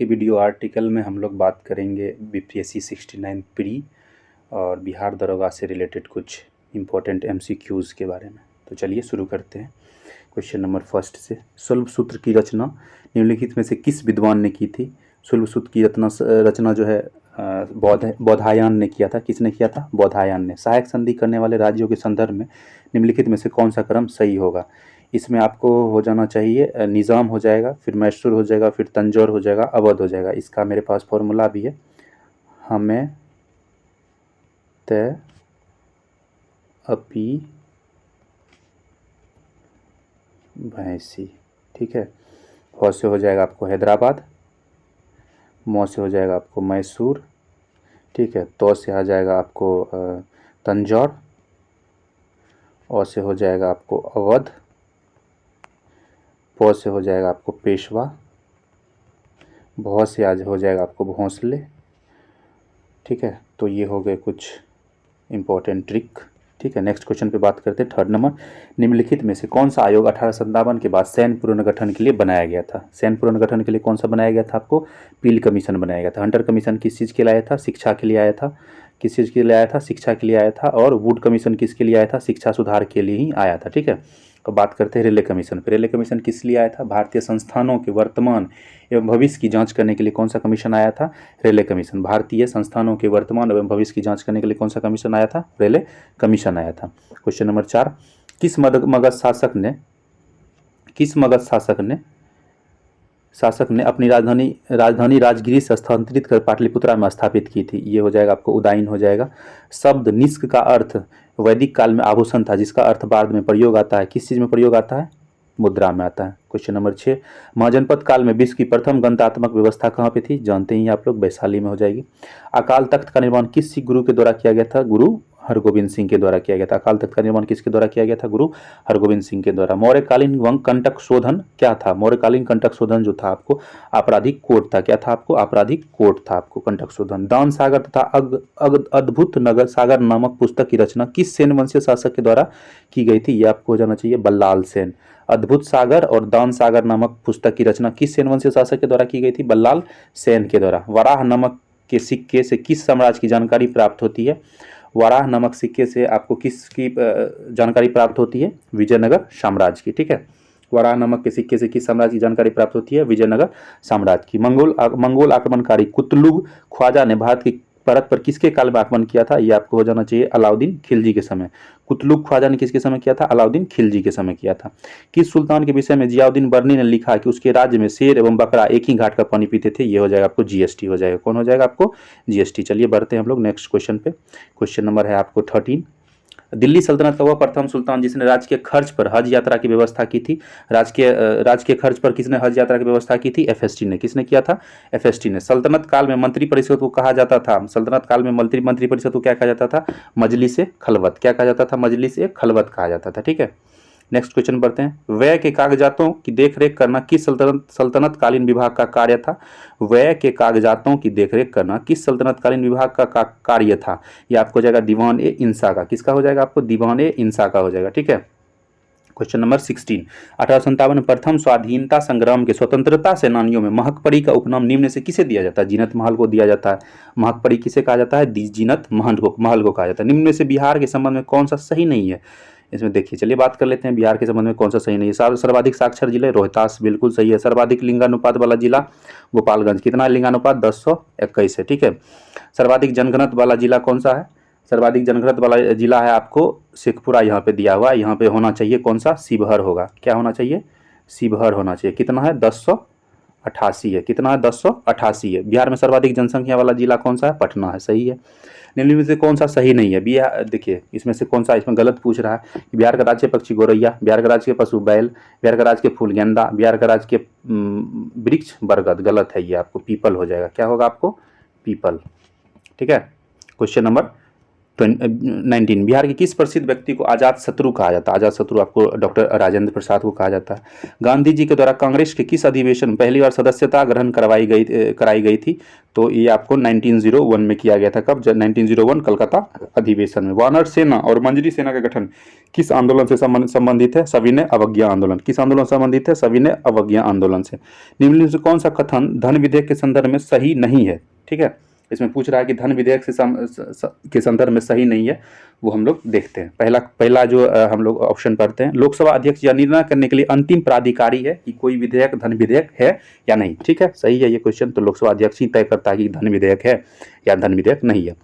के video article में हम लोग बात करेंगे बीपीएससी 69 प्री और बिहार दरोगा से रिलेटेड कुछ इम्पोर्टेंट एमसीक्यूज़ के बारे में। तो चलिए शुरू करते हैं क्वेश्चन नंबर फर्स्ट से। शल्भ सूत्र की रचना निम्नलिखित में से किस विद्वान ने की थी? शल्भ सूत्र की रचना जो है बौधायन ने किया था। किसने किया था? बौधायन ने। सहायक संधि करने वाले राज्यों के संदर्भ में निम्नलिखित में से कौन सा क्रम सही होगा? इसमें आपको हो जाना चाहिए निज़ाम हो जाएगा, फिर मैसूर हो जाएगा, फिर तंजौर हो जाएगा, अवध हो जाएगा। इसका मेरे पास फॉर्मूला भी है। हमें तय अपी भैंसी, ठीक है। ह से हो जाएगा आपको हैदराबाद, म से हो जाएगा आपको मैसूर, ठीक है। तो से आ जाएगा आपको तंजौर, और से हो जाएगा आपको अवध, प से हो जाएगा आपको पेशवा, भ से आज हो जाएगा आपको भोंसले, ठीक है। तो ये हो गए कुछ इम्पोर्टेंट ट्रिक, ठीक है। नेक्स्ट क्वेश्चन पे बात करते हैं। थर्ड नंबर, निम्नलिखित में से कौन सा आयोग 1857 के बाद सैन्य पुनर्गठन के लिए बनाया गया था? सैन्य पुनर्गठन के लिए कौन सा बनाया गया था? आपको पील कमीशन बनाया गया था। हंटर कमीशन किस चीज़ के लिए आया था? शिक्षा के लिए आया था। किस चीज़ के लिए आया था? शिक्षा के लिए आया था। और वुड कमीशन किसके लिए आया था? शिक्षा सुधार के लिए ही आया था, ठीक है। तो बात करते हैं रेलवे कमीशन पर। रेलवे कमीशन किस लिए आया था? भारतीय संस्थानों के वर्तमान एवं भविष्य की जांच करने के लिए कौन सा कमीशन आया था? Railway commission. भारतीय संस्थानों के वर्तमान एवं भविष्य की जांच करने के लिए कौन सा कमीशन आया था? रेलवे कमीशन आया था। क्वेश्चन नंबर 4, किस मगध शासक ने अपनी राजधानी राजगिरी से स्थानांतरित कर पाटलिपुत्रा में स्थापित की थी? ये हो जाएगा आपको उदायन हो जाएगा। शब्द निष्क का अर्थ वैदिक काल में आभूषण था, जिसका अर्थ बाद में प्रयोग आता है। किस चीज़ में प्रयोग आता है? मुद्रा में आता है। क्वेश्चन नंबर 6, महाजनपद काल में विश्व की प्रथम गणतात्मक व्यवस्था कहाँ पे थी? जानते ही आप लोग, वैशाली में हो जाएगी। अकाल तख्त का निर्माण किस सिख गुरु के द्वारा किया गया था? गुरु हरगोविंद सिंह के द्वारा किया गया था। अकाल तख्त का निर्माण किसके द्वारा किया गया था? गुरु हरगोविंद सिंह के द्वारा। मौर्यकालीन कंटक शोधन क्या था? मौर्यकालीन कंटक शोधन जो था आपको आपराधिक कोड था। क्या था आपको? आपराधिक कोड था आपको कंटक शोधन। दान सागर तथा अद्भुत नगर सागर नामक पुस्तक की रचना किस सेन वंशीय शासक के द्वारा की गई थी? ये आपको हो जाना चाहिए बल्लाल सेन। अद्भुत सागर और दान सागर नामक पुस्तक की रचना किस सेन वंशीय शासक के द्वारा की गई थी? बल्लाल सेन के द्वारा। वराह नमक के सिक्के से किस साम्राज्य की जानकारी प्राप्त होती है? वराह नमक सिक्के से आपको किसकी जानकारी प्राप्त होती है? विजयनगर साम्राज्य की, ठीक है। वराह नमक के सिक्के से किस साम्राज्य की जानकारी प्राप्त होती है? विजयनगर साम्राज्य की। मंगोल आक्रमणकारी कुतलुग ख्वाजा ने भारत की परत पर किसके काल में आक्रमण किया था? ये आपको हो जाना चाहिए अलाउद्दीन खिलजी के समय। कुतलुग ख्वाजा ने किसके समय किया था? अलाउद्दीन खिलजी के समय किया था। किस सुल्तान के विषय में जियाउद्दीन बर्नी ने लिखा कि उसके राज्य में शेर एवं बकरा एक ही घाट का पानी पीते थे? ये हो जाएगा आपको जीएसटी हो जाएगा। कौन हो जाएगा आपको? जीएसटी। चलिए बढ़ते हैं हम लोग नेक्स्ट क्वेश्चन पे। क्वेश्चन नंबर है आपको 13, दिल्ली सल्तनत का वह प्रथम सुल्तान जिसने राजकीय खर्च पर हज यात्रा की व्यवस्था की थी? राजकीय खर्च पर किसने हज यात्रा की व्यवस्था की थी? एफएसटी ने। किसने किया था? एफएसटी ने। सल्तनत काल में मंत्री परिषद को कहा जाता था? सल्तनत काल में मंत्री परिषद को क्या कहा जाता था? मजलिस खलवत। क्या कहा जाता था? मजलिस खलवत कहा जाता था, ठीक है। नेक्स्ट क्वेश्चन पढ़ते हैं। व्यय के कागजातों की देखरेख करना किस सल्तनत कालीन विभाग का कार्य था? व्यय के कागजातों की देखरेख करना किस सल्तनत कालीन विभाग का कार्य था? ये आपको हो जाएगा दीवान ए इंसा का। किसका हो जाएगा आपको? दीवान ए इंसा का हो जाएगा, ठीक है। क्वेश्चन नंबर 16, 1857 में प्रथम स्वाधीनता संग्राम के स्वतंत्रता सेनानियों में महकपरी का उपनाम निम्न से किसे दिया जाता है? जीनत महल को दिया जाता है। महकपरी किसे कहा जाता है? जीनत महल को कहा जाता है। निम्न में से बिहार के संबंध में कौन सा सही नहीं है? इसमें देखिए, चलिए बात कर लेते हैं बिहार के संबंध में कौन सा सही नहीं है। सर्वाधिक साक्षर जिले रोहतास, बिल्कुल सही है। सर्वाधिक लिंगानुपात वाला जिला गोपालगंज। कितना लिंगानुपात? 1021 है, ठीक है। सर्वाधिक जनघनत्व वाला जिला कौन सा है? सर्वाधिक जनघनत्व वाला जिला है आपको शेखपुरा, यहाँ पे दिया हुआ है। यहाँ पे होना चाहिए कौन सा? शिवहर होगा। क्या होना चाहिए? शिवहर होना चाहिए। कितना है? 1088 है। कितना है? 1088 है। बिहार में सर्वाधिक जनसंख्या वाला जिला कौन सा है? पटना है, सही है। निम्न में से कौन सा सही नहीं है? बिहार देखिए, इसमें से कौन सा इसमें गलत पूछ रहा है कि बिहार का राज्य पक्षी गोरैया, बिहार का राज्य के पशु बैल, बिहार का राज्य के फूल गेंदा, बिहार का राज्य के वृक्ष बरगद। गलत है ये, आपको पीपल हो जाएगा। क्या होगा आपको? पीपल, ठीक है। क्वेश्चन नंबर 19, बिहार के किस प्रसिद्ध व्यक्ति को आजाद शत्रु कहा जाता है? आजाद शत्रु आपको डॉक्टर राजेंद्र प्रसाद को कहा जाता है। गांधी जी के द्वारा कांग्रेस के किस अधिवेशन में पहली बार सदस्यता ग्रहण कराई गई थी? तो ये आपको 1901 में किया गया था। कब? 1901 कलकत्ता अधिवेशन में। वानर सेना और मंजरी सेना का गठन किस आंदोलन से संबंधित है? सविनय अवज्ञा आंदोलन। किस आंदोलन से संबंधित है? सविनय अवज्ञा आंदोलन से। निम्नलिखित से कौन सा कथन धन विधेयक के संदर्भ में सही नहीं है? ठीक है, इसमें पूछ रहा है कि धन विधेयक के संदर्भ में सही नहीं है, वो हम लोग देखते हैं। पहला जो हम लोग ऑप्शन पढ़ते हैं, लोकसभा अध्यक्ष यह निर्णय करने के लिए अंतिम प्राधिकारी है कि कोई विधेयक धन विधेयक है या नहीं। ठीक है, सही है ये क्वेश्चन। तो लोकसभा अध्यक्ष ही तय करता है कि धन विधेयक है या धन विधेयक नहीं है।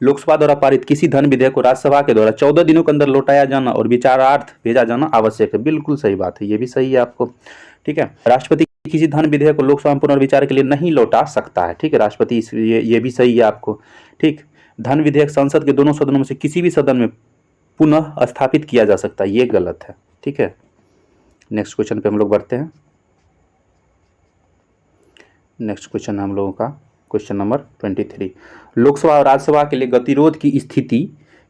लोकसभा द्वारा पारित किसी धन विधेयक को राज्यसभा के द्वारा 14 दिनों के अंदर लौटाया जाना और विचारार्थ भेजा जाना आवश्यक है। बिल्कुल सही बात है, ये भी सही है आपको। ठीक है, राष्ट्रपति किसी धन विधेयक को लोकसभा में पुनर्विचार के लिए नहीं लौटा सकता है। ठीक है, राष्ट्रपति ये भी सही है आपको। ठीक, धन विधेयक संसद के दोनों सदनों में से किसी भी सदन में पुनः स्थापित किया जा सकता है, ये गलत है। ठीक है, नेक्स्ट क्वेश्चन पे हम लोग बढ़ते हैं। नेक्स्ट क्वेश्चन हम लोगों का क्वेश्चन नंबर 23। लोकसभा और राज्यसभा के लिए गतिरोध की स्थिति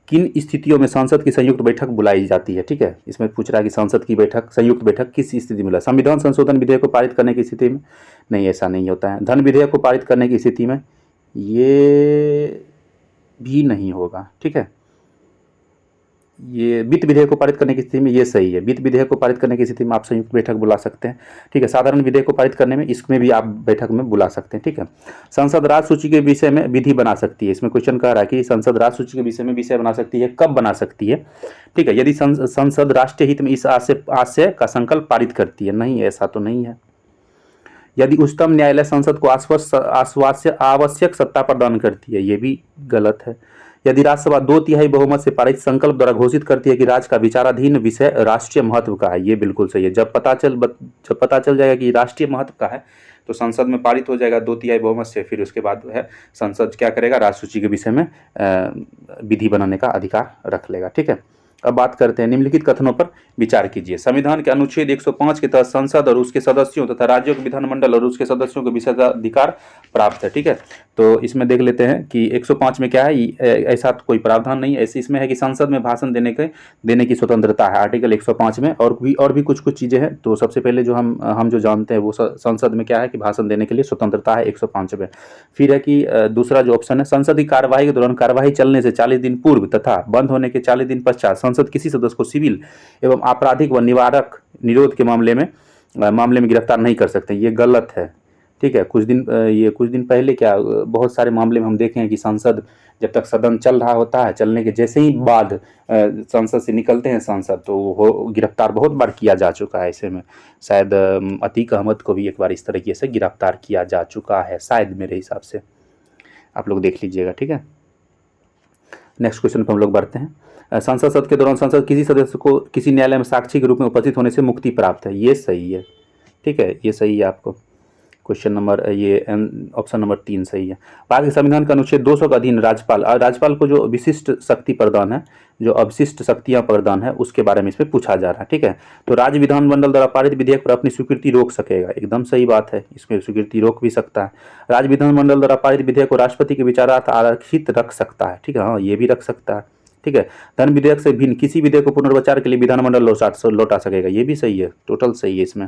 किन स्थितियों में संसद की संयुक्त बैठक बुलाई जाती है? ठीक है, इसमें पूछ रहा है कि संसद की बैठक, संयुक्त बैठक किस स्थिति में? संविधान संशोधन विधेयक को पारित करने की स्थिति में? नहीं, ऐसा नहीं होता है। धन विधेयक को पारित करने की स्थिति में? ये भी नहीं होगा। ठीक है, ये वित्त विधेयक को पारित करने की स्थिति में ये सही है। वित्त विधेयक को पारित करने की स्थिति में आप संयुक्त बैठक बुला सकते हैं। ठीक है, साधारण विधेयक को पारित करने में, इसमें भी आप बैठक में बुला सकते हैं। ठीक है, संसद राज्य सूची के विषय में विधि बना सकती है। इसमें क्वेश्चन कह रहा है कि संसद राज्य सूची के विषय में विषय बना सकती है, कब बना सकती है? ठीक है, यदि संसद राष्ट्रीय हित में इस आशय का संकल्प पारित करती है। नहीं, ऐसा तो नहीं है। यदि उच्चतम न्यायालय संसद को आवश्यक सत्ता प्रदान करती है, ये भी गलत है। यदि राज्यसभा 2/3 बहुमत से पारित संकल्प द्वारा घोषित करती है कि राज्य का विचाराधीन विषय राष्ट्रीय महत्व का है, ये बिल्कुल सही है। जब पता चल जाएगा कि राष्ट्रीय महत्व का है तो संसद में पारित हो जाएगा 2/3 बहुमत से। फिर उसके बाद है संसद क्या करेगा? राज्य सूची के विषय में विधि बनाने का अधिकार रख लेगा। ठीक है, अब बात करते हैं निम्नलिखित कथनों पर विचार कीजिए। संविधान के अनुच्छेद 105 के तहत संसद और उसके सदस्यों तथा राज्यों के विधानमंडल और उसके सदस्यों को विशेषाधिकार प्राप्त है। ठीक है, तो इसमें देख लेते हैं कि 105 में क्या है। ऐसा तो कोई प्रावधान नहीं है। ऐसे इसमें है कि संसद में भाषण देने की स्वतंत्रता है, आर्टिकल 105 में। और भी कुछ चीज़ें हैं। तो सबसे पहले जो हम जो जानते हैं वो संसद में क्या है कि भाषण देने के लिए स्वतंत्रता है 105 में। फिर है कि दूसरा जो ऑप्शन है, संसद की कार्यवाही के दौरान कार्यवाही चलने से 40 दिन पूर्व तथा बंद होने के 40 दिन पश्चात संसद किसी सदस्य को सिविल एवं आपराधिक व निवारक निरोध के मामले में गिरफ्तार नहीं कर सकते। ये गलत है। ठीक है, कुछ दिन पहले क्या बहुत सारे मामले में हम देखे हैं कि संसद जब तक सदन चल रहा होता है, चलने के जैसे ही बाद संसद से निकलते हैं सांसद, तो गिरफ्तार बहुत बार किया जा चुका है। ऐसे में शायद अतीक अहमद को भी एक बार इस तरीके से गिरफ्तार किया जा चुका है, शायद मेरे हिसाब से। आप लोग देख लीजिएगा। ठीक है, नेक्स्ट क्वेश्चन पर हम लोग बढ़ते हैं। संसद सत्र के दौरान संसद किसी सदस्य को किसी न्यायालय में साक्षी के रूप में उपस्थित होने से मुक्ति प्राप्त है। ये सही है। ठीक है, ये सही है आपको। क्वेश्चन नंबर ये ऑप्शन नंबर 3 सही है। भारत के संविधान का अनुच्छेद 200 के अधीन राज्यपाल को जो विशिष्ट शक्ति प्रदान है, जो अवशिष्ट शक्तियां प्रदान है, उसके बारे में इसमें पूछा जा रहा है। ठीक है, तो राज्य विधानमंडल द्वारा पारित विधेयक पर अपनी स्वीकृति रोक सकेगा। एकदम सही बात है, इसमें स्वीकृति रोक भी सकता है। राज्य विधानमंडल द्वारा पारित विधेयक को राष्ट्रपति के विचारार्थ आरक्षित रख सकता है। ठीक है, हाँ, ये भी रख सकता है। ठीक है, धन विधेयक से भिन्न किसी विधेयक को पुनर्विचार के लिए विधानमंडल लौटा सकेगा। ये भी सही है, टोटल सही है इसमें।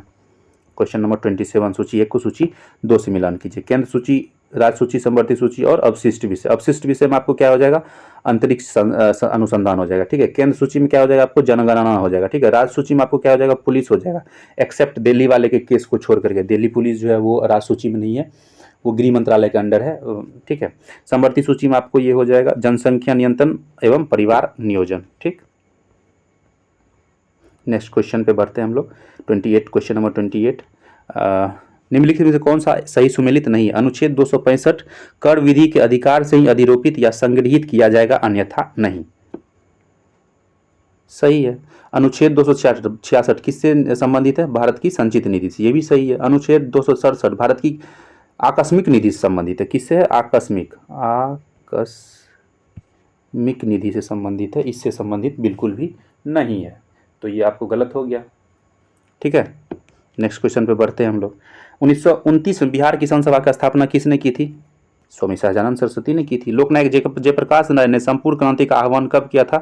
क्वेश्चन नंबर 27, सूची 1 को सूची 2 से मिलान कीजिए। केंद्र सूची, राज्य सूची, समवर्ती सूची और अवशिष्ट विषय। अवशिष्ट विषय में आपको क्या हो जाएगा? अंतरिक्ष अनुसंधान हो जाएगा। ठीक है, केंद्र सूची में क्या हो जाएगा? आपको जनगणना हो जाएगा। ठीक है, राज्य सूची में आपको क्या हो जाएगा? पुलिस हो जाएगा, एक्सेप्ट दिल्ली वाले के केस को छोड़ करके। दिल्ली पुलिस जो है वो राज्य सूची में नहीं है, वो गृह मंत्रालय के अंडर है। ठीक है, समवर्ती सूची में आपको ये हो जाएगा जनसंख्या नियंत्रण एवं परिवार नियोजन। ठीक, नेक्स्ट क्वेश्चन पे बढ़ते हैं हम लोग। 28, क्वेश्चन नंबर 28। निम्नलिखित में से कौन सा सही सुमेलित नहीं है? अनुच्छेद 265 कर विधि के अधिकार से ही अधिरोपित या संग्रहित किया जाएगा, अन्यथा नहीं। सही है। अनुच्छेद 266 किससे संबंधित है? भारत की संचित निधि से। ये भी सही है। अनुच्छेद 267 भारत की आकस्मिक निधि से संबंधित है। किससे है? आकस्मिक निधि से संबंधित है, इससे संबंधित बिल्कुल भी नहीं है। तो ये आपको गलत हो गया। ठीक है, नेक्स्ट क्वेश्चन पे बढ़ते हैं हम लोग। 1929 में बिहार किसान सभा की स्थापना किसने की थी? स्वामी सहजानंद सरस्वती ने की थी। लोकनायक जयप्रकाश नारायण ने संपूर्ण क्रांति का आह्वान कब किया था?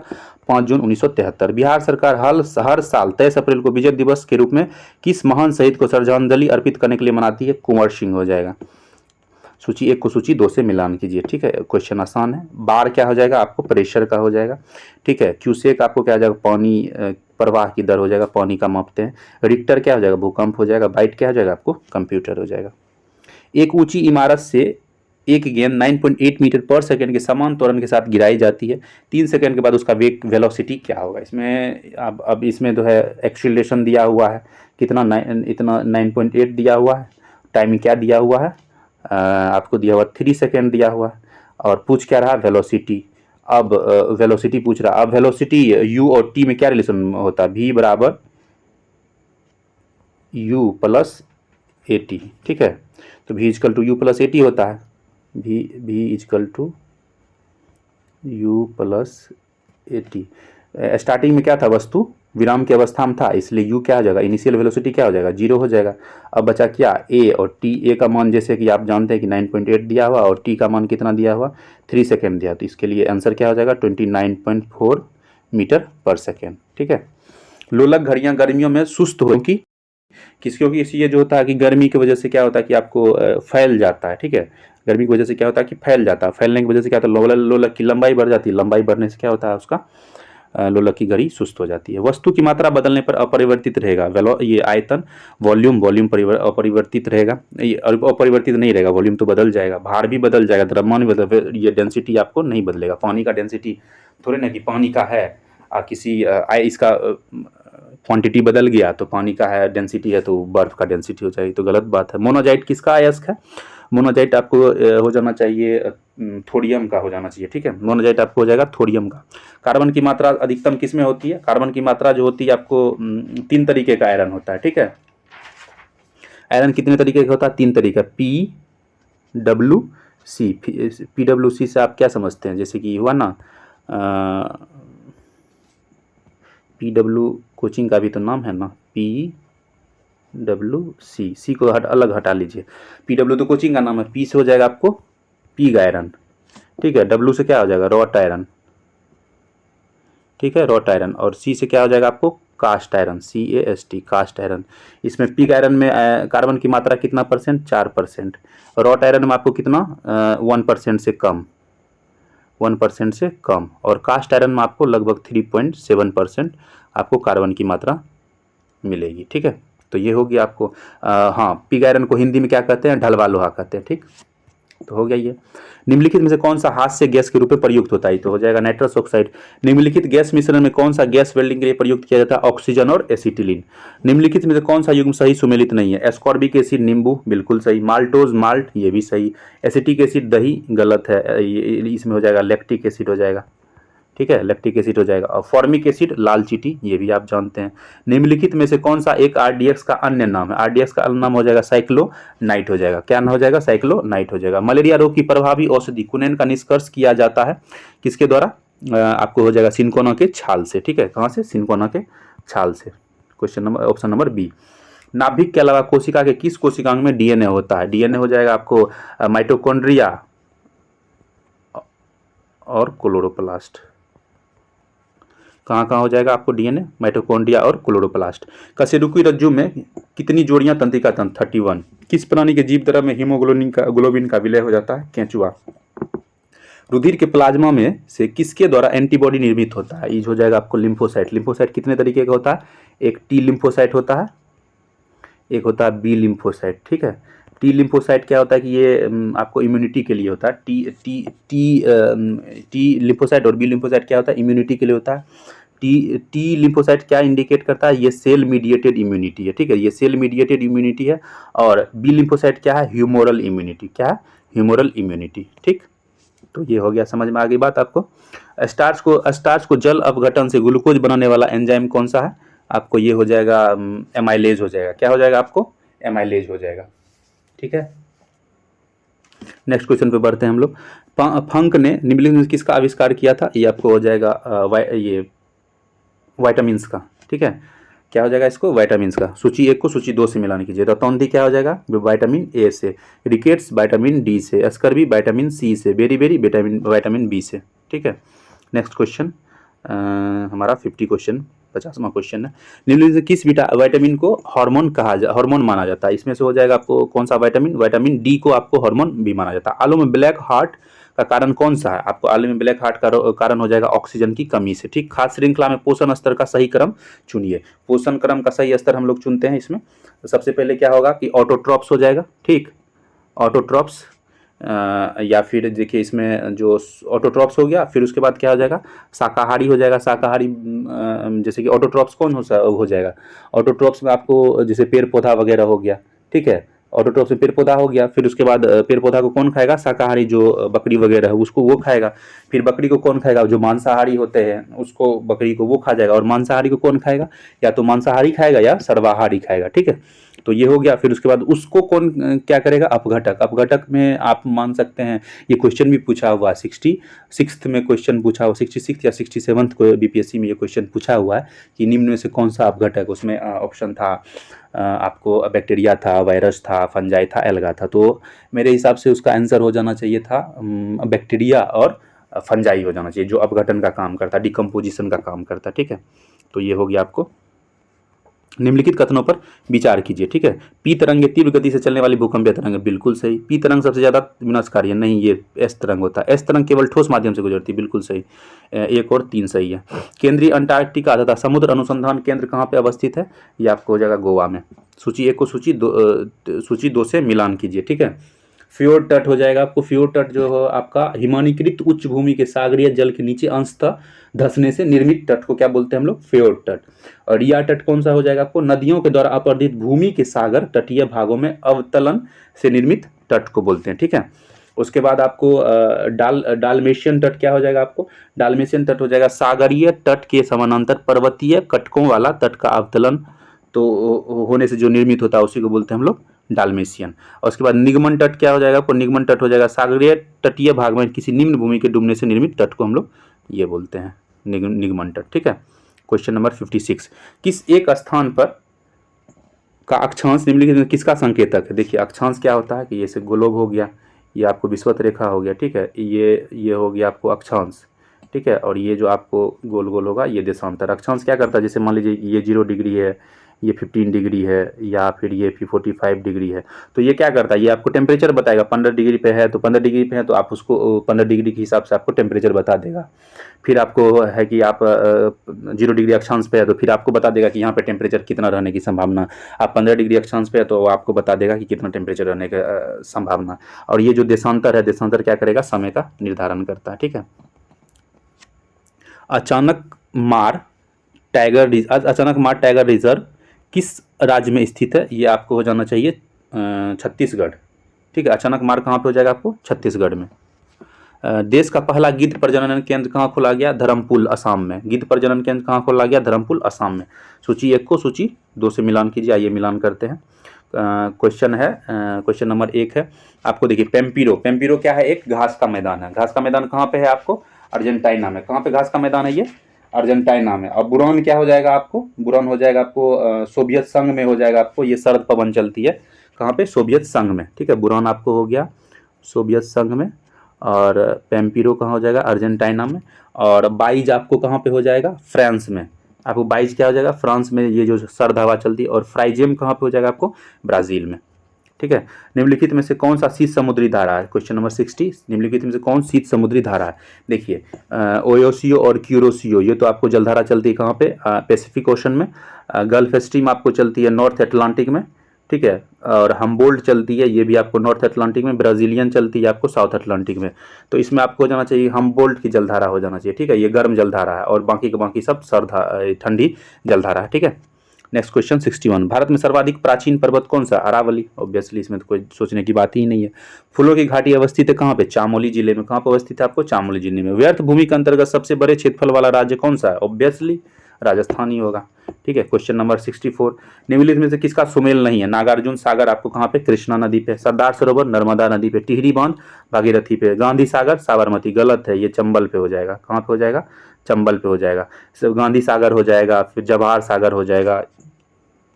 5 जून 1973। बिहार सरकार हर साल 23 अप्रैल को विजय दिवस के रूप में किस महान शहीद को श्रद्धांजलि अर्पित करने के लिए मनाती है? कुंवर सिंह हो जाएगा। सूची 1 को सूची 2 से मिलान कीजिए। ठीक है, क्वेश्चन आसान है। बार क्या हो जाएगा आपको, प्रेशर का हो जाएगा। ठीक है, क्यूसेक आपको क्या हो जाएगा, पानी प्रवाह की दर हो जाएगा, पानी का मापते हैं। रिक्टर क्या हो जाएगा, भूकंप हो जाएगा। बाइट क्या हो जाएगा आपको, कंप्यूटर हो जाएगा। एक ऊंची इमारत से एक गेंद 9.8 मीटर पर सेकंड के समान त्वरण के साथ गिराई जाती है। 3 सेकंड के बाद उसका वेग वेलोसिटी क्या होगा। इसमें अब इसमें जो है एक्सीलरेशन दिया हुआ है कितना, इतना 9.8 दिया हुआ है। टाइमिंग क्या दिया हुआ है, आपको दिया हुआ 3 सेकंड दिया हुआ है। और पूछ क्या रहा, वेलोसिटी। अब वेलोसिटी पूछ रहा। अब वेलोसिटी u और t में क्या रिलेशन होता है, v बराबर u प्लस ए टी। ठीक है, तो v is equal to u plus a t होता है। v is equal to u plus a t. Starting में क्या था, वस्तु विराम की अवस्था में था, इसलिए u क्या हो जाएगा, इनिशियल वेलोसिटी क्या हो जाएगा, 0 हो जाएगा। अब बचा क्या, a और t। a का मान जैसे कि आप जानते हैं कि 9.8 दिया हुआ और t का मान कितना दिया हुआ, 3 सेकेंड दिया, तो इसके लिए आंसर क्या हो जाएगा, 29.4 मीटर पर सेकेंड। ठीक है, लोलक घड़ियां गर्मियों में सुस्त हो क्योंकि ये जो होता है कि गर्मी की वजह से क्या होता है कि आपको फैल जाता है। ठीक है, गर्मी की वजह से क्या होता है कि फैल जाता है। फैलने की वजह से क्या होता है, लोलक की लंबाई बढ़ जाती है। लंबाई बढ़ने से क्या होता है, उसका लोलक की घड़ी सुस्त हो जाती है। वस्तु की मात्रा बदलने पर अपरिवर्तित रहेगा, ये आयतन, वॉल्यूम अपरिवर्तित रहेगा। ये अपरिवर्तित नहीं रहेगा, वॉल्यूम तो बदल जाएगा, भार भी बदल जाएगा, द्रव्यमान भी बदल, ये डेंसिटी आपको नहीं बदलेगा। पानी का डेंसिटी थोड़े ना कि पानी का है इसका क्वांटिटी बदल गया तो पानी का है डेंसिटी है तो बर्फ का डेंसिटी हो जाएगी, तो गलत बात है। मोनोजाइट किसका अयस्क है, मोनोजाइट आपको हो जाना चाहिए थोरियम का हो जाना चाहिए। ठीक है, मोनोजाइट आपको हो जाएगा थोरियम का। कार्बन की मात्रा अधिकतम किस में होती है, कार्बन की मात्रा जो होती है आपको 3 तरीके का आयरन होता है। ठीक है, आयरन कितने तरीके का होता है, 3 तरीका, PWC। PWC से आप क्या समझते हैं, जैसे कि हुआ ना PW कोचिंग का भी तो नाम है ना, PWC। सी को अलग हटा लीजिए। PW तो कोचिंग का नाम है, P से हो जाएगा आपको पिग आयरन। ठीक है, W से क्या हो जाएगा, रॉट आयरन। ठीक है, रॉट आयरन। और C से क्या हो जाएगा आपको, cast iron, CAST, cast iron. इसमें पिग आयरन में कार्बन की मात्रा कितना परसेंट, 4%। रॉट आयरन में आपको कितना 1% से कम, 1% से कम। और कास्ट आयरन में आपको लगभग 3.7% आपको कार्बन की मात्रा मिलेगी। ठीक है, तो ये होगी आपको हाँ, पिग आयरन को हिंदी में क्या कहते हैं, ढलवा लोहा कहते हैं। ठीक, तो हो गया ये। निम्नलिखित में से कौन सा हास्य गैस के रूप में प्रयुक्त होता है, तो हो जाएगा नाइट्रस ऑक्साइड। निम्नलिखित गैस मिश्रण में कौन सा गैस वेल्डिंग के लिए प्रयुक्त किया जाता है, ऑक्सीजन और एसिटिलीन। निम्नलिखित में से कौन सा युग्म सही सुमेलित नहीं है, एस्कॉर्बिक एसिड नींबू, बिल्कुल सही। माल्टोज माल्ट, ये भी सही। एसिटिक एसिड दही, गलत है, इसमें हो जाएगा लैक्टिक एसिड हो जाएगा। ठीक है, लैक्टिक एसिड हो जाएगा। और फॉर्मिक एसिड लाल चीटी, ये भी आप जानते हैं। निम्नलिखित में से कौन सा एक आरडीएक्स का अन्य नाम है, आरडीएक्स का अन्य नाम हो जाएगा साइक्लोनाइट हो जाएगा। क्या हो जाएगा, साइक्लोनाइट हो जाएगा। मलेरिया रोग की प्रभावी औषधि कुनेन का निष्कर्ष किया जाता है किसके द्वारा, आपको हो जाएगा सिनकोना के छाल से। ठीक है, कहाँ से, सिनकोना के छाल से। Question number, option number B. नाभिक के अलावा कोशिका के किस कोशिकांग में डीएनए होता है, डीएनए हो जाएगा आपको माइटोकॉन्ड्रिया और क्लोरोप्लास्ट। कहाँ कहाँ हो जाएगा आपको डीएनए, माइटोकॉन्ड्रिया और क्लोरोप्लास्ट। कशेरुकी रज्जु में कितनी जोड़ियां तंत्रिका तंत्र, 31। किस प्राणी के जीव द्रव्य में हीमोग्लोबिन का विलय हो जाता है, केंचुआ। रुधिर के प्लाज्मा में से किसके द्वारा एंटीबॉडी निर्मित होता है, ये हो जाएगा आपको लिम्फोसाइट। लिम्फोसाइट कितने तरीके का होता है, एक टी लिम्फोसाइट होता है, एक होता है बी लिम्फोसाइट। ठीक है, टी लिम्फोसाइट क्या होता है कि ये आपको इम्यूनिटी के लिए होता है। टी लिम्फोसाइट और बी लिम्फोसाइट क्या होता है, इम्यूनिटी के लिए होता है। टी लिम्फोसाइट क्या इंडिकेट करता है, ये सेल मीडिएटेड इम्यूनिटी है। ठीक है, ये सेल मीडिएटेड इम्यूनिटी है। और बी लिम्फोसाइट क्या है, ह्यूमोरल इम्यूनिटी। क्या है, ह्यूमोरल इम्यूनिटी। ठीक, तो ये हो गया, समझ में आ गई बात आपको। स्टार्च को जल अपघटन से ग्लूकोज बनाने वाला एंजाइम कौन सा है, आपको ये हो जाएगा एमाइलेज हो जाएगा। क्या हो जाएगा आपको, एमाइलेज हो जाएगा। ठीक है, नेक्स्ट क्वेश्चन पे बढ़ते हैं हम लोग। फंक ने निम्नलिखित में किसका आविष्कार किया था, ये आपको हो जाएगा ये वाइटामिन्स का। ठीक है, क्या हो जाएगा इसको, वाइटामिन्स का। सूची 1 को सूची 2 से मिलान कीजिए। रतौंधी क्या हो जाएगा, विटामिन ए से। रिकेट्स विटामिन डी से। स्कर्वी विटामिन सी से। बेरी विटामिन बी से। ठीक है, नेक्स्ट क्वेश्चन हमारा 50 क्वेश्चन। 50वां क्वेश्चन है। निम्नलिखित में से किस विटामिन को हार्मोन माना जाता है? इसमें से हो जाएगा आपको कौन सा विटामिन? विटामिन डी को आपको हार्मोन भी माना जाता है। आलू में ब्लैक हार्ट का कारण कौन सा है? आपको आलू में ब्लैक हार्ट का कारण हो जाएगा ऑक्सीजन की कमी से। ठीक, खाद्य श्रृंखला में पोषण स्तर का सही क्रम चुनिए। पोषण क्रम का सही स्तर हम लोग चुनते हैं इसमें। तो सबसे पहले क्या होगा कि ऑटोट्रॉप्स हो जाएगा। ठीक, ऑटोट्रॉप्स या फिर देखिए इसमें जो ऑटोट्रॉप्स हो गया, फिर उसके बाद क्या हो जाएगा? शाकाहारी हो जाएगा। शाकाहारी जैसे कि ऑटोट्रॉप्स कौन हो जाएगा? ऑटोट्रॉप्स में आपको जैसे पेड़ पौधा वगैरह हो गया। ठीक है, ऑटोट्रॉप्स में पेड़ पौधा हो गया, फिर उसके बाद पेड़ पौधा को कौन खाएगा? शाकाहारी जो बकरी वगैरह है उसको वो खाएगा। फिर बकरी को कौन खाएगा? जो मांसाहारी होते हैं उसको, बकरी को वो खा जाएगा। और मांसाहारी को कौन खाएगा? या तो मांसाहारी खाएगा या सर्वाहारी खाएगा। ठीक है, तो ये हो गया। फिर उसके बाद उसको कौन क्या करेगा? अपघटक। अपघटक में आप मान सकते हैं ये क्वेश्चन भी पूछा हुआ 66 में क्वेश्चन पूछा हुआ, 66 या 67 को बीपीएससी में ये क्वेश्चन पूछा हुआ है कि निम्न में से कौन सा अपघटक? उसमें ऑप्शन था आपको बैक्टीरिया था, वायरस था, फंजाई था, एल्गा था। तो मेरे हिसाब से उसका आंसर हो जाना चाहिए था बैक्टीरिया और फंजाई हो जाना चाहिए, जो अपघटन का काम करता, डिकम्पोजिशन का काम करता। ठीक है, तो ये हो गया। आपको निम्नलिखित कथनों पर विचार कीजिए। ठीक है, पी तरंग तीव्र गति से चलने वाली भूकंपीय तरंग, बिल्कुल सही। पी तरंग सबसे ज्यादा विनाशकारी नहीं, ये एस तरंग होता है। एस तरंग केवल ठोस माध्यम से गुजरती, बिल्कुल सही। 1 और 3 सही है। केंद्रीय अंटार्कटिका तथा समुद्र अनुसंधान केंद्र कहाँ पे अवस्थित है? ये आपको हो जाएगा गोवा में। सूची 1 को सूची 2 से मिलान कीजिए। ठीक है, फ्योर्ड तट हो जाएगा आपको। फ्योर्ड तट जो हो आपका हिमानीकृत उच्च भूमि के सागरीय जल के नीचे अंशतः धंसने से निर्मित तट को क्या बोलते हैं हम लोग? फ्योर्ड तट। और रिया तट कौन सा हो जाएगा आपको? नदियों के द्वारा अपरदित भूमि के सागर तटीय भागों में अवतलन से निर्मित तट को बोलते हैं। ठीक है, उसके बाद आपको डालमेशियन तट क्या हो जाएगा आपको? डालमेशियन तट हो जाएगा सागरीय तट के समानांतर पर्वतीय कटकों वाला तट का अवतलन तो होने से जो निर्मित होता है उसी को बोलते हैं हम लोग डालमेशियन। और उसके बाद निगमन तट क्या हो जाएगा आपको? निगमन तट हो जाएगा सागरीय तटीय भाग में किसी निम्न भूमि के डूबने से निर्मित तट को हम लोग ये बोलते हैं निगमन तट। ठीक है, क्वेश्चन नंबर 56, किस एक स्थान पर का अक्षांश निम्नलिखित में किसका संकेतक है? देखिए अक्षांश क्या होता है कि ये से ग्लोब हो गया, ये आपको विषुवत रेखा हो गया। ठीक है, ये हो गया आपको अक्षांश। ठीक है, और ये जो आपको गोल गोल होगा ये देशांतर। अक्षांश क्या करता है? जैसे मान लीजिए ये 0 डिग्री है, ये 15 डिग्री है, या फिर ये 45 डिग्री है, तो ये क्या करता है? ये आपको टेम्परेचर बताएगा। 15 डिग्री पे है तो 15 डिग्री पे है तो आप उसको 15 डिग्री के हिसाब से आपको टेम्परेचर बता देगा। फिर आपको है कि आप 0 डिग्री अक्षांश पे है तो फिर आपको बता देगा कि यहाँ पे टेम्परेचर कितना रहने की संभावना। आप 15 डिग्री अक्षांश पे है तो आपको बता देगा कि कितना टेम्परेचर रहने का संभावना। और ये जो देशांतर है, देशांतर क्या करेगा? समय का निर्धारण करता है। ठीक है, अचानक मार टाइगर रिजर्व किस राज्य में स्थित है? ये आपको हो जाना चाहिए छत्तीसगढ़। ठीक है, अचानक मार कहाँ पे हो जाएगा आपको? छत्तीसगढ़ में। देश का पहला गिद्ध प्रजनन केंद्र कहाँ खोला गया? धर्मपुल, असम में। गिद्ध प्रजनन केंद्र कहाँ खोला गया? धर्मपुल, असम में। सूची 1 को सूची 2 से मिलान कीजिए। आइए मिलान करते हैं। क्वेश्चन है, क्वेश्चन नंबर 1 है आपको। देखिए पेम्पिरो क्या है? एक घास का मैदान है। घास का मैदान कहाँ पे है आपको? अर्जेंटीना में। कहाँ पे घास का मैदान है? ये अर्जेंटीना में। और बुरान क्या हो जाएगा आपको? बुरान हो जाएगा आपको सोवियत संघ में हो जाएगा आपको। ये शरद पवन चलती है कहाँ पे? सोवियत संघ में। ठीक है, बुरान आपको हो गया सोवियत संघ में। और पेम्पिरो कहाँ हो जाएगा? अर्जेंटीना में। और बाइज आपको कहाँ पे हो जाएगा? फ्रांस में। आपको बाइज क्या हो जाएगा? फ्रांस में, ये जो सर्द हवा चलती है। और फ्राइजेम कहाँ पे हो जाएगा आपको? ब्राज़ील में। ठीक है, निम्नलिखित में से कौन सा शीत समुद्री धारा है? क्वेश्चन नंबर 60, निम्नलिखित में से कौन शीत समुद्री धारा है? देखिए ओयोसियो और क्यूरोसियो, ये तो आपको जलधारा चलती है कहाँ पे? पैसिफिक ओशन में। गल्फ स्ट्रीम आपको चलती है नॉर्थ अटलांटिक में। ठीक है, और हम्बोल्ट चलती है, ये भी आपको नॉर्थ अटलांटिक में। ब्राज़ीलियन चलती है आपको साउथ अटलांटिक में। तो इसमें आपको हो जाना चाहिए हम्बोल्ट की जलधारा हो जाना चाहिए। ठीक है, ये गर्म जलधारा है और बाकी के बाकी सब ठंडी जलधारा है। ठीक है, नेक्स्ट क्वेश्चन 61, भारत में सर्वाधिक प्राचीन पर्वत कौन सा? अरावली। ऑब्वियसली इसमें तो कोई सोचने की बात ही नहीं है। फूलों की घाटी अवस्थित है कहाँ पे? चामोली जिले में। कहाँ पे अवस्थित है आपको? चामोली जिले में। व्यर्थ भूमि के अंतर्गत सबसे बड़े क्षेत्रफल वाला राज्य कौन सा है? ऑब्वियसली राजस्थान ही होगा। ठीक है, क्वेश्चन नंबर 64, निम्नलिखित में से किसका सुमेल नहीं है? नागार्जुन सागर आपको कहाँ पे? कृष्णा नदी पे। सरदार सरोवर नर्मदा नदी पे। टिहरी बांध भागीरथी पे। गांधी सागर साबरमती, गलत है, ये चंबल पे हो जाएगा। कहाँ पे हो जाएगा? चंबल पे हो जाएगा। गांधी सागर हो जाएगा, फिर जवाहर सागर हो जाएगा,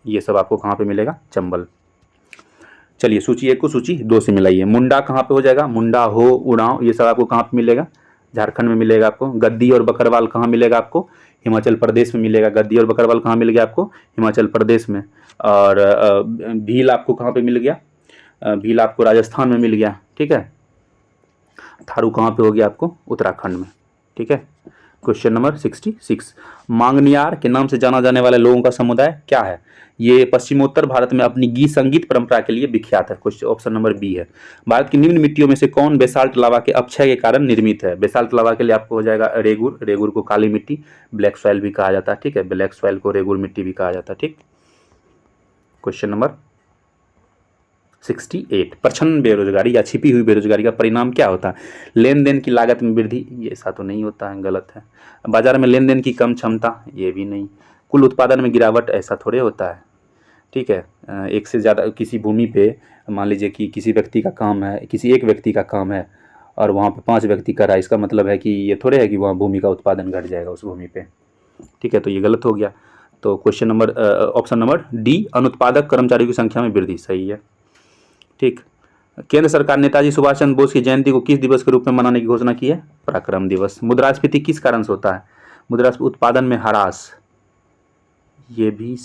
ये सब आपको कहाँ पे मिलेगा? चंबल। चलिए सूची 1 को सूची 2 से मिलाइए। मुंडा कहाँ पे हो जाएगा? मुंडा, हो, उड़ाव, ये सब आपको कहाँ पे मिलेगा? झारखंड में मिलेगा आपको। गद्दी और बकरवाल कहाँ मिलेगा आपको? हिमाचल प्रदेश में मिलेगा। गद्दी और बकरवाल कहाँ मिल गया आपको? हिमाचल प्रदेश में। और भील आपको कहाँ पे मिल गया? भील आपको राजस्थान में मिल गया। ठीक है। थारू कहाँ पे हो गया आपको? उत्तराखंड में। ठीक है। क्वेश्चन नंबर 66, मांगनियार के नाम से जाना जाने वाले लोगों का समुदाय क्या है? ये पश्चिमोत्तर भारत में अपनी गीत संगीत परंपरा के लिए विख्यात है। क्वेश्चन ऑप्शन नंबर बी है। भारत की निम्न मिट्टियों में से कौन बेसाल्ट लावा के अपक्षय के कारण निर्मित है? बेसाल्ट लावा के लिए आपको हो जाएगा रेगुर। रेगुर को काली मिट्टी, ब्लैक सॉइल भी कहा जाता है। ठीक है, ब्लैक सॉइल को रेगुर मिट्टी भी कहा जाता है। ठीक। क्वेश्चन नंबर 68, प्रछन्न बेरोजगारी या छिपी हुई बेरोजगारी का परिणाम क्या होता है? लेन देन की लागत में वृद्धि, ये ऐसा तो नहीं होता है, गलत है। बाजार में लेन देन की कम क्षमता, ये भी नहीं। कुल उत्पादन में गिरावट, ऐसा थोड़े होता है। ठीक है। एक से ज़्यादा किसी भूमि पे मान लीजिए कि किसी व्यक्ति का काम है, किसी एक व्यक्ति का काम है और वहाँ पे 5 व्यक्ति कर रहा है, इसका मतलब है कि ये थोड़े है कि वहाँ भूमि का उत्पादन घट जाएगा उस भूमि पे। ठीक है, तो ये गलत हो गया। तो question number option number D, अनुत्पादक कर्मचारियों की संख्या में वृद्धि, सही है। ठीक। केंद्र सरकार नेताजी सुभाष चंद्र बोस की जयंती को किस दिवस के रूप में मनाने की घोषणा की है? पराक्रम दिवस। मुद्रास्फीति किस कारण से होता है? मुद्रास्फीति उत्पादन में ह्रास, ये भी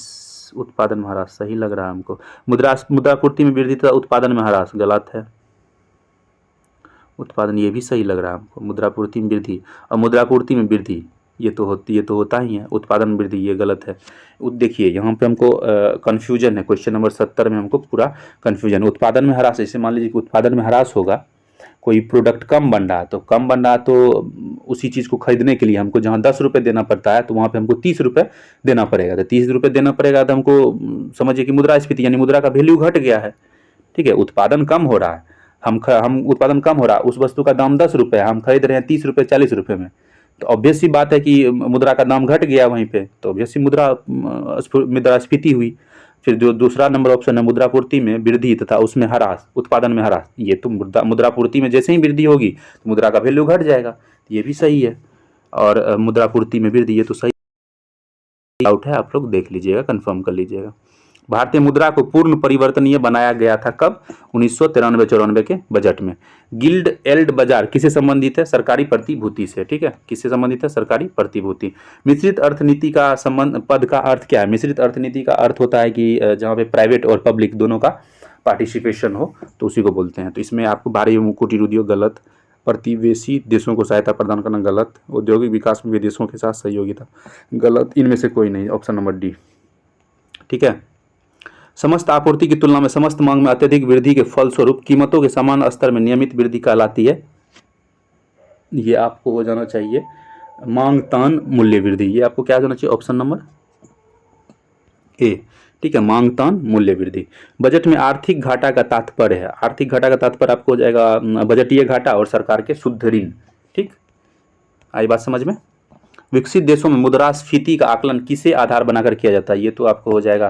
उत्पादन में ह्रास सही लग रहा है हमको। मुद्रापूर्ति में वृद्धि तथा उत्पादन में ह्रास, गलत है। उत्पादन, ये भी सही लग रहा है हमको। मुद्रापूर्ति में वृद्धि और मुद्रापूर्ति में वृद्धि, ये तो होता ही है। उत्पादन में वृद्धि, ये गलत है। देखिए यहाँ पे हमको कन्फ्यूजन है। क्वेश्चन नंबर 70 में हमको पूरा कन्फ्यूजन। उत्पादन में ह्रास, जैसे मान लीजिए कि उत्पादन में ह्रास होगा, कोई प्रोडक्ट कम बन रहा है, तो कम बन रहा है तो उसी चीज़ को खरीदने के लिए हमको जहाँ 10 रुपये देना पड़ता है तो वहाँ पे हमको 30 रुपये देना पड़ेगा। तो 30 रुपये देना पड़ेगा तो हमको समझिए कि मुद्रास्फीति यानी मुद्रा का वैल्यू घट गया है। ठीक है, उत्पादन कम हो रहा है, हम उत्पादन कम हो रहा है, उस वस्तु का दाम 10 रुपये है, हम खरीद रहे हैं 30 रुपये 40 रुपये में, तो ऑब्वियस सी बात है कि मुद्रा का दाम घट गया वहीं पे, तो ऑब्वियस सी मुद्रास्फीति हुई। फिर जो दूसरा नंबर ऑप्शन है, मुद्रापूर्ति में वृद्धि तथा उसमें ह्रास, उत्पादन में ह्रास, ये तो मुद्रापूर्ति में जैसे ही वृद्धि होगी तो मुद्रा का वैल्यू घट जाएगा, ये भी सही है। और मुद्रापूर्ति में वृद्धि, ये तो सही डाउट है, आप लोग देख लीजिएगा, कंफर्म कर लीजिएगा। भारतीय मुद्रा को पूर्ण परिवर्तनीय बनाया गया था कब? 1993-94 के बजट में। गिल्ड एल्ड बाजार किससे संबंधित है? सरकारी प्रतिभूति से। ठीक है, किससे संबंधित है? सरकारी प्रतिभूति। मिश्रित अर्थनीति का संबंध, पद का अर्थ क्या है? मिश्रित अर्थनीति का अर्थ होता है कि जहाँ पे प्राइवेट और पब्लिक दोनों का पार्टिसिपेशन हो, तो उसी को बोलते हैं। तो इसमें आपको भारी कुटीर उद्योग, गलत। प्रतिवेशी देशों को सहायता प्रदान करना, गलत। औद्योगिक विकास में विदेशों के साथ सहयोगिता, गलत। इनमें से कोई नहीं, ऑप्शन नंबर डी। ठीक है। समस्त आपूर्ति की तुलना में समस्त मांग में अत्यधिक वृद्धि के फलस्वरूप कीमतों के समान स्तर में नियमित वृद्धि कहलाती है। ये आपको हो जाना चाहिए मांग तान मूल्य वृद्धि, ये आपको क्या होना चाहिए? Option number A. ठीक है, मांग तान मूल्य वृद्धि। बजट में आर्थिक घाटा का तात्पर्य है, आर्थिक घाटा का तात्पर्य आपको हो जाएगा बजटीय घाटा और सरकार के शुद्ध ऋण। ठीक, आई बात समझ में? विकसित देशों में मुद्रास्फीति का आकलन किसे आधार बनाकर किया जाता है? ये तो आपको हो जाएगा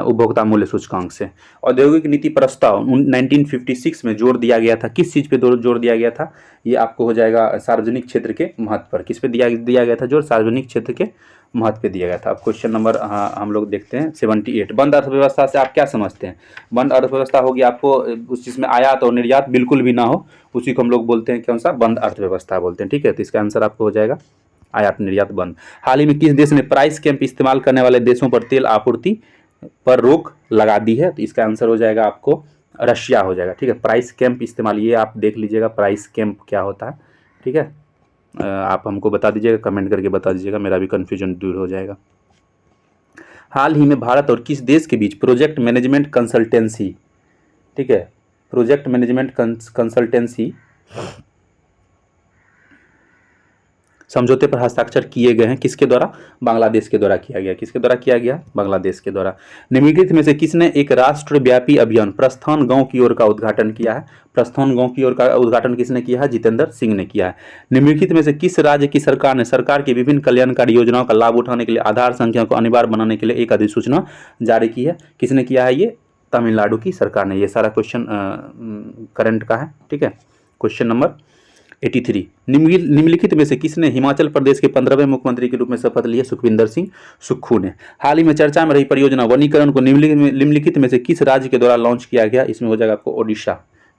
उपभोक्ता मूल्य सूचकांक से। औद्योगिक नीति प्रस्ताव 1956 में जोर दिया गया था, किस चीज़ पे जोर दिया गया था? ये आपको हो जाएगा सार्वजनिक क्षेत्र के महत्व पर। किस पे दिया गया था जोर? सार्वजनिक क्षेत्र के महत्व पे दिया गया था। अब क्वेश्चन नंबर हम लोग देखते हैं 78। बंद अर्थव्यवस्था से आप क्या समझते हैं? बंद अर्थव्यवस्था होगी आपको उस जिसमें आयात और निर्यात बिल्कुल भी ना हो, उसी को हम लोग बोलते हैं कौन सा? बंद अर्थव्यवस्था बोलते हैं। ठीक है, तो इसका आंसर आपको हो जाएगा आयात निर्यात बंद। हाल ही में किस देश ने प्राइस कैंप इस्तेमाल करने वाले देशों पर तेल आपूर्ति पर रोक लगा दी है? तो इसका आंसर हो जाएगा आपको रशिया हो जाएगा। ठीक है, प्राइस कैंप इस्तेमाल, ये आप देख लीजिएगा प्राइस कैंप क्या होता है। ठीक है, आप हमको बता दीजिएगा, कमेंट करके बता दीजिएगा, मेरा भी कन्फ्यूजन दूर हो जाएगा। हाल ही में भारत और किस देश के बीच प्रोजेक्ट मैनेजमेंट कंसल्टेंसी, ठीक है, प्रोजेक्ट मैनेजमेंट कंसल्टेंसी समझौते पर हस्ताक्षर किए गए हैं? किसके द्वारा? बांग्लादेश के द्वारा किया गया। किसके द्वारा किया गया? बांग्लादेश के द्वारा। निम्नलिखित में से किसने एक राष्ट्रव्यापी अभियान प्रस्थान गांव की ओर का उद्घाटन किया है? प्रस्थान गांव की ओर का उद्घाटन किसने किया है? जितेंद्र सिंह ने किया है। निम्नलिखित में से किस राज्य की सरकार ने सरकार की विभिन्न कल्याणकारी योजनाओं का लाभ उठाने के लिए आधार संख्या को अनिवार्य बनाने के लिए एक अधिसूचना जारी की है? किसने किया है? ये तमिलनाडु की सरकार ने। ये सारा क्वेश्चन करंट का है। ठीक है, क्वेश्चन नंबर 83। निम्नलिखित में से किसने हिमाचल प्रदेश के 15वें मुख्यमंत्री के रूप में शपथ ली है? सुखविंदर सिंह सुक्खू ने। हाल ही में चर्चा में रही परियोजना वनीकरण को निम्नलिखित में से किस राज्य के द्वारा लॉन्च किया गया? इसमें हो जाएगा आपको ओडिशा।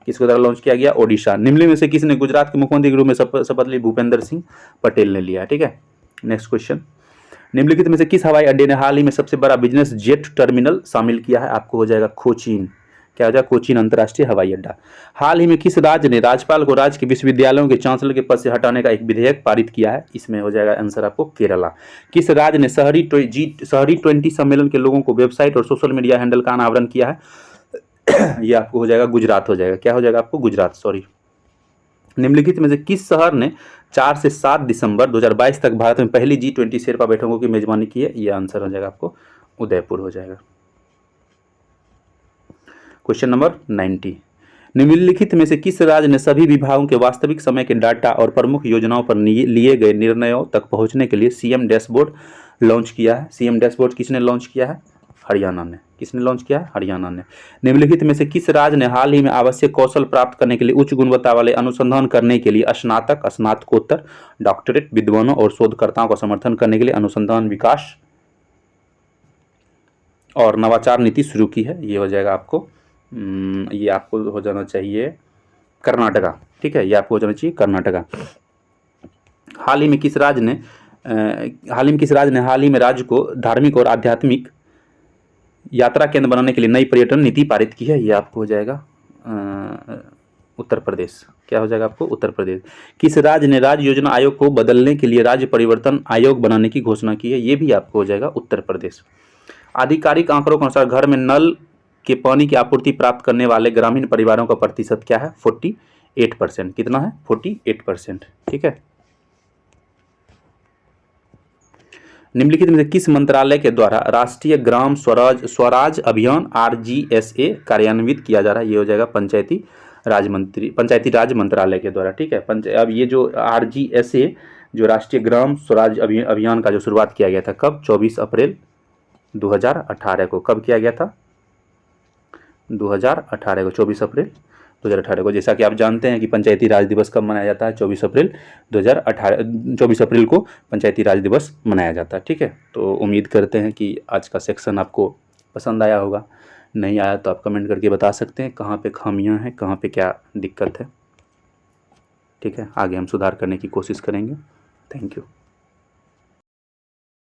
किसके द्वारा लॉन्च किया गया? ओडिशा। निम्नलिखित में से किसने गुजरात के मुख्यमंत्री के रूप में शपथ ली? भूपेंद्र सिंह पटेल ने लिया। ठीक है, नेक्स्ट क्वेश्चन निम्नलिखित में से किस हवाई अड्डे ने हाल ही में सबसे बड़ा बिजनेस जेट टर्मिनल शामिल किया है? आपको हो जाएगा कोचीन। क्या हो जाएगा? कोचीन अंतर्राष्ट्रीय हवाई अड्डा। हाल ही में किस राज्य ने राज्यपाल को राज्य के विश्वविद्यालयों के चांसलर के पद से हटाने का एक विधेयक पारित किया है? इसमें हो जाएगा आंसर आपको केरला। किस राज्य ने शहरी 20 सम्मेलन के लोगों को वेबसाइट और सोशल मीडिया हैंडल का अनावरण किया है? ये आपको हो जाएगा गुजरात हो जाएगा। क्या हो जाएगा आपको? गुजरात, सॉरी। निम्नलिखित में से किस शहर ने 4 से 7 दिसंबर 2022 तक भारत में पहली G20 शेरपा बैठकों की मेजबानी की है? ये आंसर हो जाएगा आपको उदयपुर हो जाएगा। Question number 90। निम्नलिखित में से किस राज्य ने सभी विभागों के वास्तविक समय के डाटा और प्रमुख योजनाओं पर लिए गए निर्णयों तक पहुंचने के लिए सीएम डैशबोर्ड लॉन्च किया है? सीएम डैशबोर्ड किसने लॉन्च किया है? हरियाणा ने। किसने लॉन्च किया है? हरियाणा ने। निम्नलिखित में से किस राज्य ने हाल ही में आवश्यक कौशल प्राप्त करने के लिए उच्च गुणवत्ता वाले अनुसंधान करने के लिए स्नातक, स्नातकोत्तर, डॉक्टरेट विद्वानों और शोधकर्ताओं का समर्थन करने के लिए अनुसंधान, विकास और नवाचार नीति शुरू की है? ये हो जाएगा आपको ये आपको हो जाना चाहिए कर्नाटका। ठीक है, ये आपको हो जाना चाहिए कर्नाटका। हाल ही में किस राज्य ने राज्य को धार्मिक और आध्यात्मिक यात्रा केंद्र बनाने के लिए नई पर्यटन नीति पारित की है? ये आपको हो जाएगा उत्तर प्रदेश। क्या हो जाएगा आपको? उत्तर प्रदेश। किस राज्य ने राज्य योजना आयोग को बदलने के लिए राज्य परिवर्तन आयोग बनाने की घोषणा की है? ये भी आपको हो जाएगा उत्तर प्रदेश। आधिकारिक आंकड़ों के अनुसार घर में नल के पानी की आपूर्ति प्राप्त करने वाले ग्रामीण परिवारों का प्रतिशत क्या है? 48%। कितना है? 48%। ठीक है। निम्नलिखित में से किस मंत्रालय के द्वारा राष्ट्रीय ग्राम स्वराज अभियान RGSA कार्यान्वित किया जा रहा है? ये हो जाएगा पंचायती राज मंत्रालय के द्वारा। ठीक है। अब ये जो RGSA जो राष्ट्रीय ग्राम स्वराज अभियान का जो शुरुआत किया गया था कब? 24 अप्रैल 2018 को। कब किया गया था? 2018 को, 24 अप्रैल 2018 को। जैसा कि आप जानते हैं कि पंचायती राज दिवस कब मनाया जाता है? 24 अप्रैल 2018, 24 अप्रैल को पंचायती राज दिवस मनाया जाता है। ठीक है। तो उम्मीद करते हैं कि आज का सेक्शन आपको पसंद आया होगा। नहीं आया तो आप कमेंट करके बता सकते हैं कहाँ पे खामियां हैं, कहाँ पे क्या दिक्कत है। ठीक है, आगे हम सुधार करने की कोशिश करेंगे। Thank you.